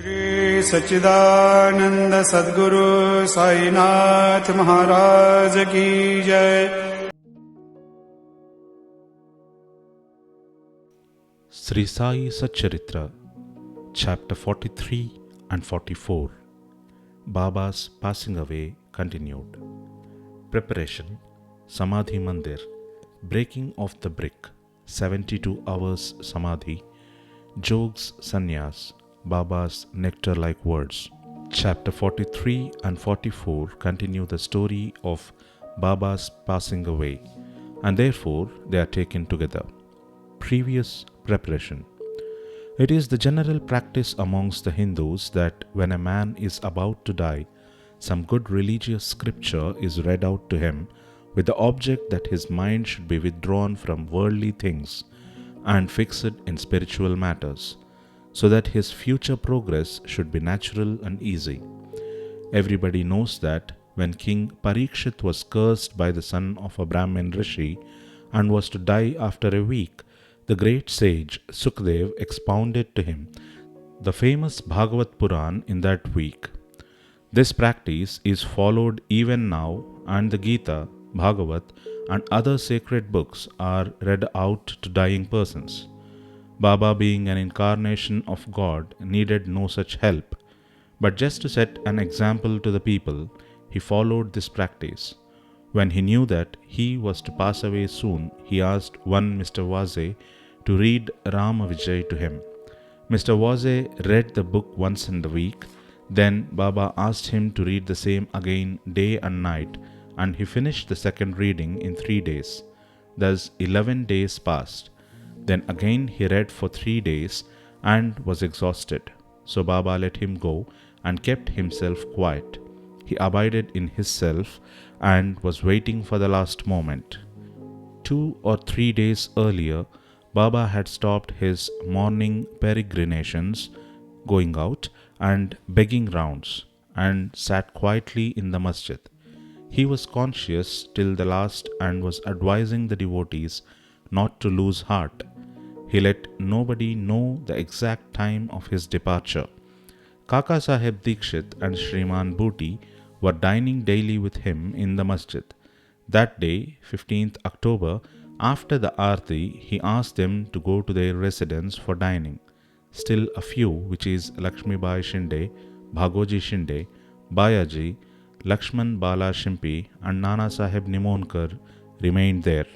श्री सच्चिदानंद सद्गुरु साईनाथ महाराज की जय। Sri Sai Satcharitra, Chapter 43 and 44, Baba's Passing Away continued. Preparation, Samadhi Mandir, Breaking of the Brick, 72 hours Samadhi, Jogs Sannyas, Baba's nectar-like words. Chapter 43 and 44 continue the story of Baba's passing away, and therefore they are taken together. Previous preparation. It is the general practice amongst the Hindus that when a man is about to die, some good religious scripture is read out to him with the object that his mind should be withdrawn from worldly things and fixed in spiritual matters, so that his future progress should be natural and easy. Everybody knows that when King Parikshit was cursed by the son of a Brahmin rishi and was to die after a week, the great sage Sukdev expounded to him the famous Bhagavat Puran in that week. This practice is followed even now, and the Gita, Bhagavat, and other sacred books are read out to dying persons. Baba, being an incarnation of God, needed no such help, but just to set an example to the people, he followed this practice. When he knew that he was to pass away soon, he asked one Mr. Vaze to read Rama Vijay to him. Mr. Vaze read the book once in the week. Then Baba asked him to read the same again day and night, and he finished the second reading in 3 days. Thus 11 days passed. Then again he read for 3 days and was exhausted. So Baba let him go and kept himself quiet. He abided in his self and was waiting for the last moment. 2 or 3 days earlier, Baba had stopped his morning peregrinations, going out and begging rounds, and sat quietly in the masjid. He was conscious till the last and was advising the devotees not to lose heart. He let nobody know the exact time of his departure. Kaka Saheb Dikshit and Shriman Bhuti were dining daily with him in the masjid. That day, 15th October, after the Aarti, he asked them to go to their residence for dining. Still a few, which is Lakshmi Bai Shinde, Bhagoji Shinde, Bayaji, Lakshman Bala Shimpi, and Nana Saheb Nimonkar remained there.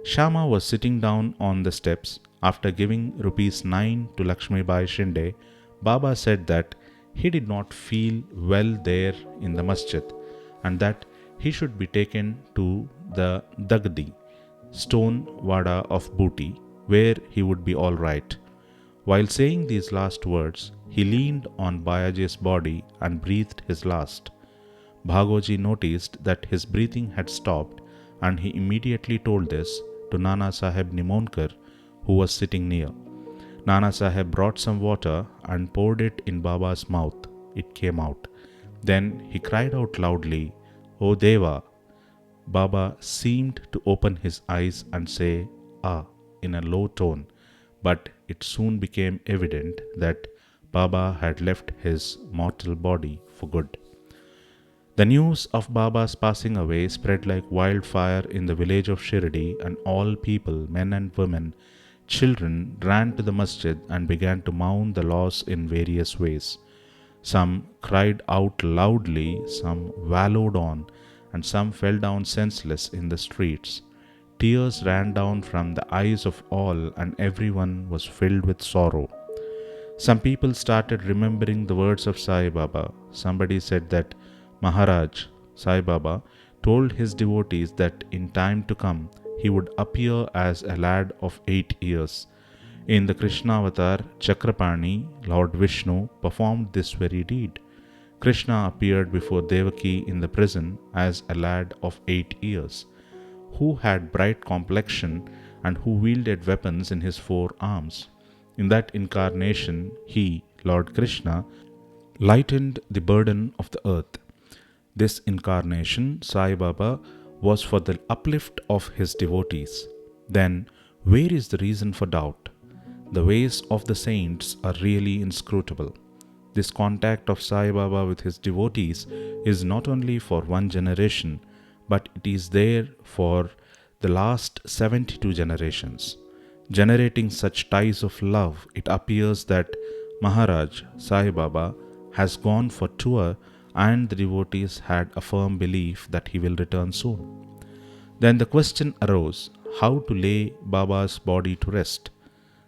Shama was sitting down on the steps. After giving ₹9 to Lakshmi Bai Shinde, Baba said that he did not feel well there in the masjid, and that he should be taken to the Dagdi, stone Wada of Booty, where he would be all right. While saying these last words, he leaned on Bayaji's body and breathed his last. Bhagoji noticed that his breathing had stopped, and he immediately told this to Nana Saheb Nimonkar, who was sitting near. Nana Saheb brought some water and poured it in Baba's mouth. It came out. Then he cried out loudly, "O Deva!" Baba seemed to open his eyes and say, "Ah," in a low tone, but it soon became evident that Baba had left his mortal body for good. The news of Baba's passing away spread like wildfire in the village of Shirdi, and all people, men and women, children, ran to the masjid and began to mourn the loss in various ways. Some cried out loudly, some wallowed on, and some fell down senseless in the streets. Tears ran down from the eyes of all, and everyone was filled with sorrow. Some people started remembering the words of Sai Baba. Somebody said that Maharaj, Sai Baba, told his devotees that in time to come he would appear as a lad of 8 years. In the Krishna avatar, Chakrapani, Lord Vishnu, performed this very deed. Krishna appeared before Devaki in the prison as a lad of 8 years, who had bright complexion and who wielded weapons in his 4 arms. In that incarnation, he, Lord Krishna, lightened the burden of the earth. This incarnation, Sai Baba, was for the uplift of his devotees. Then, where is the reason for doubt? The ways of the saints are really inscrutable. This contact of Sai Baba with his devotees is not only for one generation, but it is there for the last 72 generations. Generating such ties of love, it appears that Maharaj Sai Baba has gone for tour and the devotees had a firm belief that he will return soon. Then the question arose how to lay Baba's body to rest.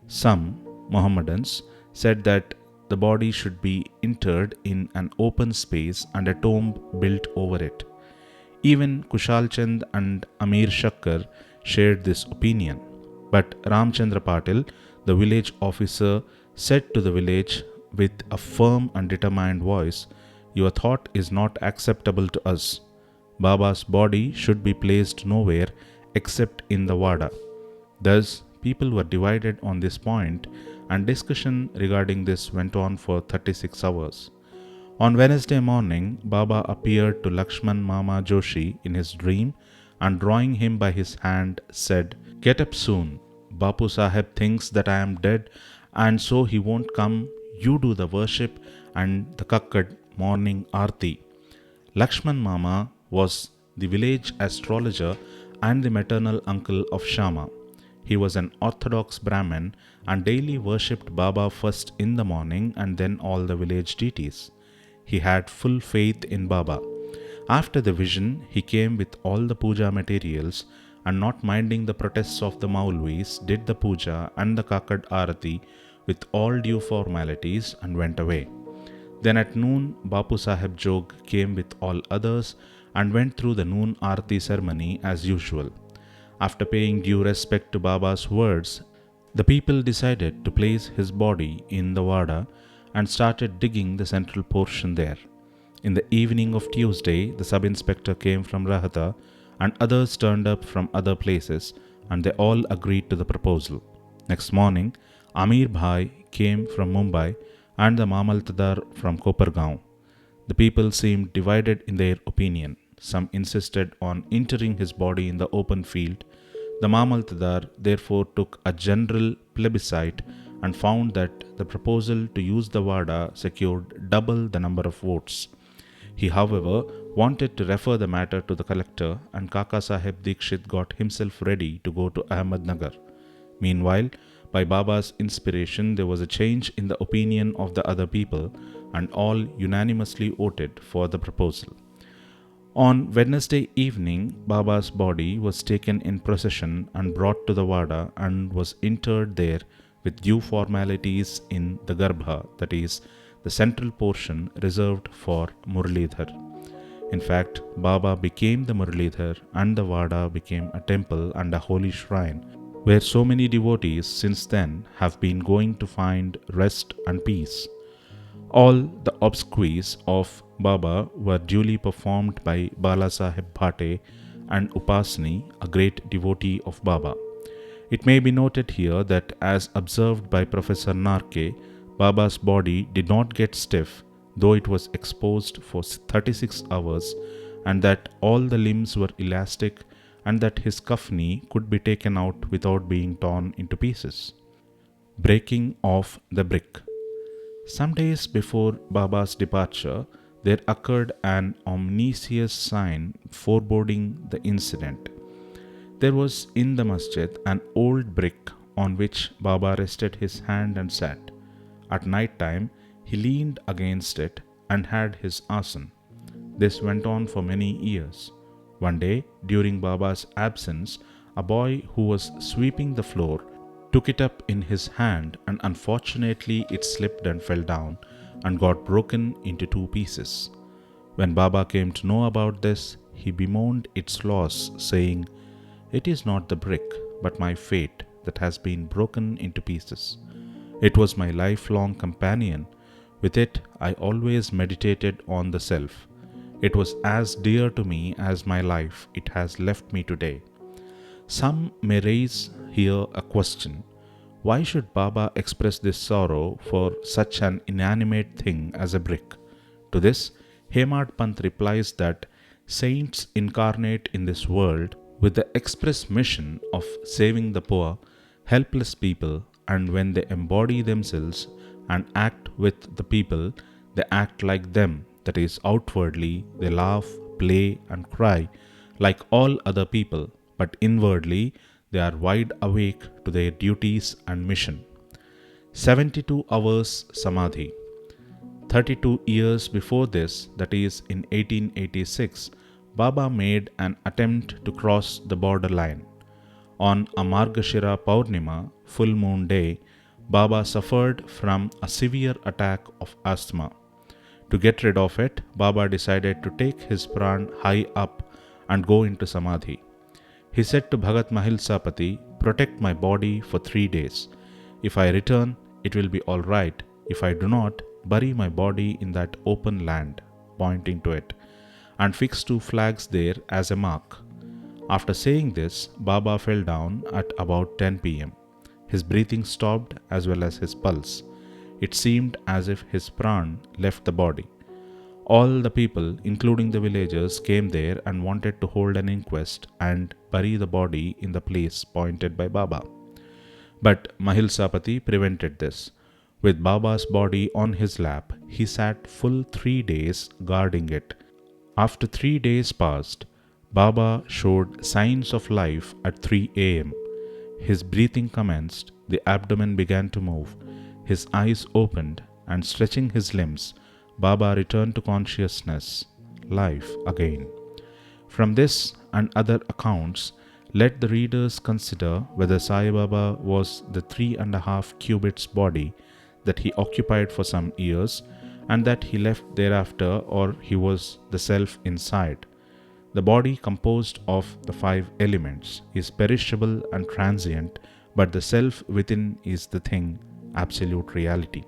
Some Mohammedans said that the body should be interred in an open space and a tomb built over it. Even Kushal Chand and Amir Shakkar shared this opinion. But Ramchandra Patil, the village officer, said to the village with a firm and determined voice, "Your thought is not acceptable to us. Baba's body should be placed nowhere except in the Wada." Thus, people were divided on this point, and discussion regarding this went on for 36 hours. On Wednesday morning, Baba appeared to Lakshman Mama Joshi in his dream and drawing him by his hand said, "Get up soon. Bapu Saheb thinks that I am dead and so he won't come. You do the worship and the Kakkad morning Aarti." Lakshman Mama was the village astrologer and the maternal uncle of Shama. He was an orthodox Brahmin and daily worshipped Baba first in the morning and then all the village deities. He had full faith in Baba. After the vision, he came with all the puja materials and not minding the protests of the Maulvis, did the puja and the Kakkad Aarati with all due formalities and went away. Then at noon, Bapu Saheb Jog came with all others and went through the noon Aarti ceremony as usual. After paying due respect to Baba's words, the people decided to place his body in the Wada and started digging the central portion there. In the evening of Tuesday, the sub-inspector came from Rahata and others turned up from other places and they all agreed to the proposal. Next morning, Amir Bhai came from Mumbai and the Mamaltadar from Kopargaon. The people seemed divided in their opinion. Some insisted on interring his body in the open field. The Mamaltadar therefore took a general plebiscite and found that the proposal to use the Wada secured double the number of votes. He, however, wanted to refer the matter to the collector and Kaka Saheb Dikshit got himself ready to go to Ahmednagar. Meanwhile, by Baba's inspiration, there was a change in the opinion of the other people and all unanimously voted for the proposal. On Wednesday evening, Baba's body was taken in procession and brought to the Wada and was interred there with due formalities in the Garbha, that is, the central portion reserved for Muralidhar. In fact, Baba became the Muralidhar and the Wada became a temple and a holy shrine where so many devotees since then have been going to find rest and peace. All the obsequies of Baba were duly performed by Bala Saheb Bhate and Upasni, a great devotee of Baba. It may be noted here that as observed by Professor Narke, Baba's body did not get stiff though it was exposed for 36 hours and that all the limbs were elastic and that his kafni could be taken out without being torn into pieces. Breaking of the brick. Some days before Baba's departure, there occurred an ominous sign foreboding the incident. There was in the masjid an old brick on which Baba rested his hand and sat. At night time, he leaned against it and had his asan. This went on for many years. One day, during Baba's absence, a boy who was sweeping the floor took it up in his hand and unfortunately it slipped and fell down and got broken into two pieces. When Baba came to know about this, he bemoaned its loss, saying, "It is not the brick, but my fate that has been broken into pieces. It was my lifelong companion. With it, I always meditated on the self. It was as dear to me as my life. It has left me today." Some may raise here a question. Why should Baba express this sorrow for such an inanimate thing as a brick? To this, Hemad Pant replies that saints incarnate in this world with the express mission of saving the poor, helpless people, and when they embody themselves and act with the people, They act like them, that is, outwardly they laugh, play, and cry like all other people, but inwardly they are wide awake to their duties and mission. 72 hours Samadhi. 32 years before this, that is in 1886, Baba made an attempt to cross the borderline. On Amargashira Paurnima, full moon day, Baba suffered from a severe attack of asthma. To get rid of it, Baba decided to take his pran high up and go into Samadhi. He said to Bhagat Mahilsapati, "Protect my body for 3 days. If I return, it will be all right. If I do not, bury my body in that open land," pointing to it, "and fix 2 flags there as a mark." After saying this, Baba fell down at about 10 p.m. His breathing stopped as well as his pulse. It seemed as if his pran left the body. All the people, including the villagers, came there and wanted to hold an inquest and bury the body in the place pointed by Baba. But Mahilsapati prevented this. With Baba's body on his lap, he sat full 3 days guarding it. After 3 days passed, Baba showed signs of life at 3 a.m. His breathing commenced, the abdomen began to move, his eyes opened, and stretching his limbs, Baba returned to consciousness, life again. From this and other accounts, let the readers consider whether Sai Baba was the 3.5 cubits body that he occupied for some years and that he left thereafter, or he was the self inside. The body, composed of the 5 elements, is perishable and transient, but the self within is the thing, absolute reality,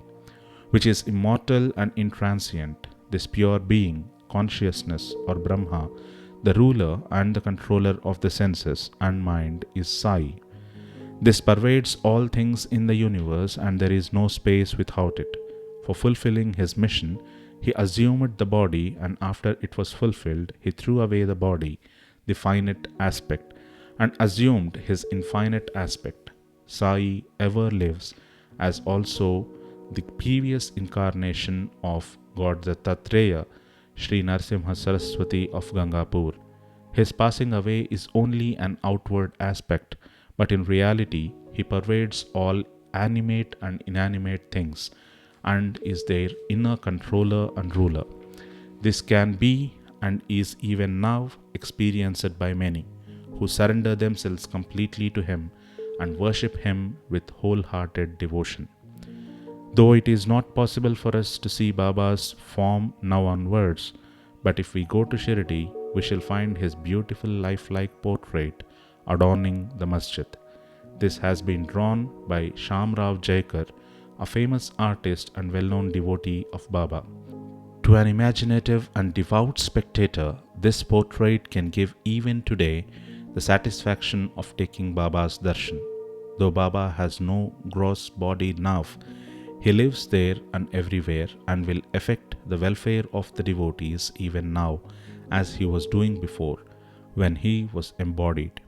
which is immortal and intransient. This pure being, consciousness or Brahma, the ruler and the controller of the senses and mind, is Sai. This pervades all things in the universe, and there is no space without it. For fulfilling his mission, he assumed the body, and after it was fulfilled, he threw away the body, the finite aspect, and assumed his infinite aspect. Sai ever lives as also the previous incarnation of God Dattatreya, Sri Narasimha Saraswati of Gangapur. His passing away is only an outward aspect, but in reality, he pervades all animate and inanimate things, and is their inner controller and ruler. This can be and is even now experienced by many who surrender themselves completely to him and worship him with wholehearted devotion. Though it is not possible for us to see Baba's form now onwards, but if we go to Shirdi, we shall find his beautiful lifelike portrait adorning the masjid. This has been drawn by Shamrao Jaikar, a famous artist and well-known devotee of Baba. To an imaginative and devout spectator, this portrait can give even today the satisfaction of taking Baba's darshan. Though Baba has no gross body now, he lives there and everywhere and will affect the welfare of the devotees even now, as he was doing before, when he was embodied.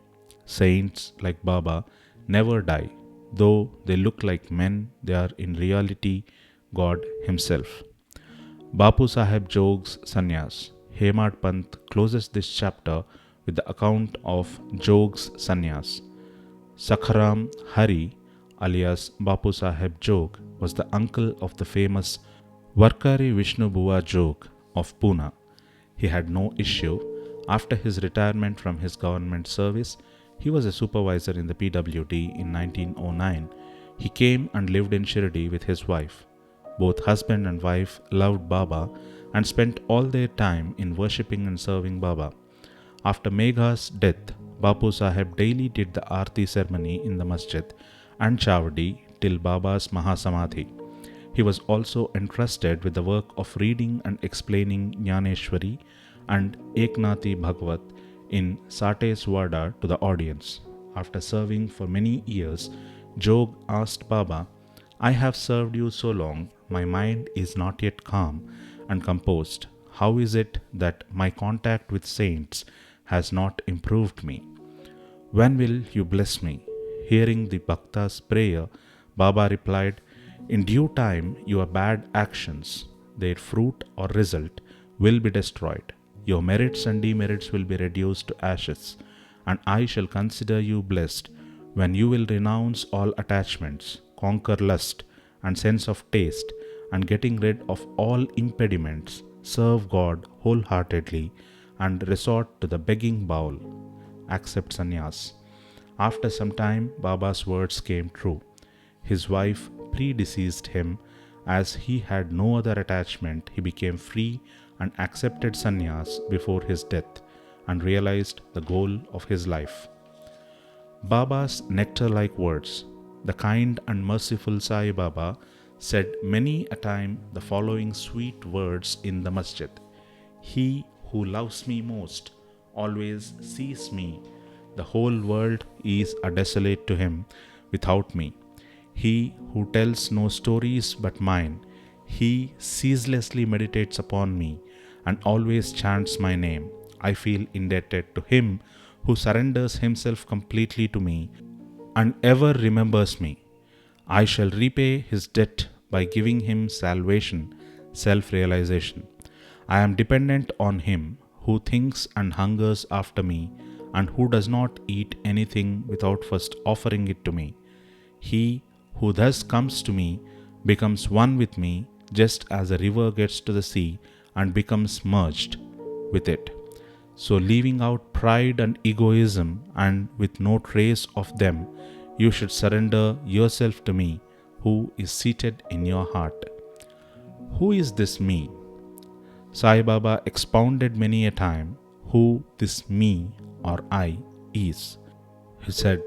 Saints like Baba never die. Though they look like men, they are in reality God himself. Bapu Saheb Jog's Sannyas. Hemad Pant closes this chapter with the account of Jog's Sannyas. Sakharam Hari, alias Bapu Saheb Jog, was the uncle of the famous Varkari Vishnu Bua Jog of Pune. He had no issue. After his retirement from his government service, he was a supervisor in the PWD in 1909. He came and lived in Shirdi with his wife. Both husband and wife loved Baba and spent all their time in worshipping and serving Baba. After Megha's death, Bapu Saheb daily did the Aarti ceremony in the masjid and Chavdi till Baba's Mahasamadhi. He was also entrusted with the work of reading and explaining Jnaneshwari and Eknathi Bhagavat in Sateswada to the audience. After serving for many years, Jog asked Baba, "I have served you so long, my mind is not yet calm and composed. How is it that my contact with saints has not improved me? When will you bless me?" Hearing the Bhakta's prayer, Baba replied, "In due time your bad actions, their fruit or result will be destroyed. Your merits and demerits will be reduced to ashes, and I shall consider you blessed when you will renounce all attachments, conquer lust and sense of taste, and getting rid of all impediments, serve God wholeheartedly and resort to the begging bowl. Accept sannyas. After some time, Baba's words came true. His wife predeceased him. As he had no other attachment, he became free and accepted sannyas before his death and realized the goal of his life. Baba's nectar-like words. The kind and merciful Sai Baba said many a time the following sweet words in the masjid. He who loves me most always sees me. The whole world is a desolate to him without me. He who tells no stories but mine, he ceaselessly meditates upon me and always chants my name. I feel indebted to him who surrenders himself completely to me and ever remembers me. I shall repay his debt by giving him salvation, self-realization. I am dependent on him who thinks and hungers after me and who does not eat anything without first offering it to me. He who thus comes to me becomes one with me, just as a river gets to the sea and becomes merged with it. So leaving out pride and egoism, and with no trace of them, you should surrender yourself to me, who is seated in your heart. Who is this me? Sai Baba expounded many a time who this me or I is. He said,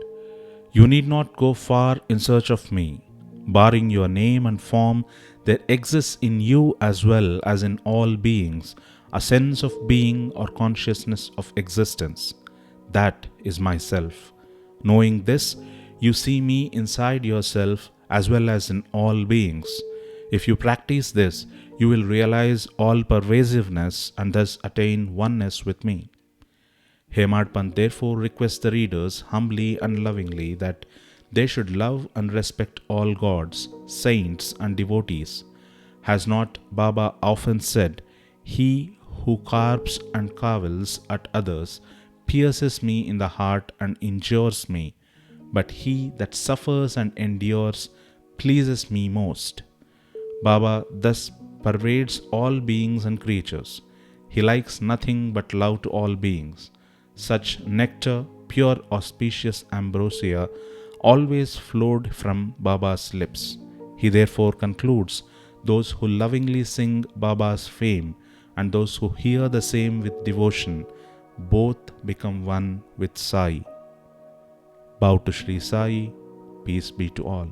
"You need not go far in search of me. Barring your name and form, there exists in you as well as in all beings a sense of being or consciousness of existence. That is myself. Knowing this, you see me inside yourself as well as in all beings. If you practice this, you will realize all pervasiveness and thus attain oneness with me." Hemad Pant therefore requests the readers humbly and lovingly that they should love and respect all gods, saints and devotees. Has not Baba often said, "He who carps and cavils at others pierces me in the heart and injures me, but he that suffers and endures pleases me most"? Baba thus pervades all beings and creatures. He likes nothing but love to all beings. Such nectar, pure auspicious ambrosia, always flowed from Baba's lips. He therefore concludes, those who lovingly sing Baba's fame and those who hear the same with devotion, both become one with Sai. Bow to Sri Sai, peace be to all.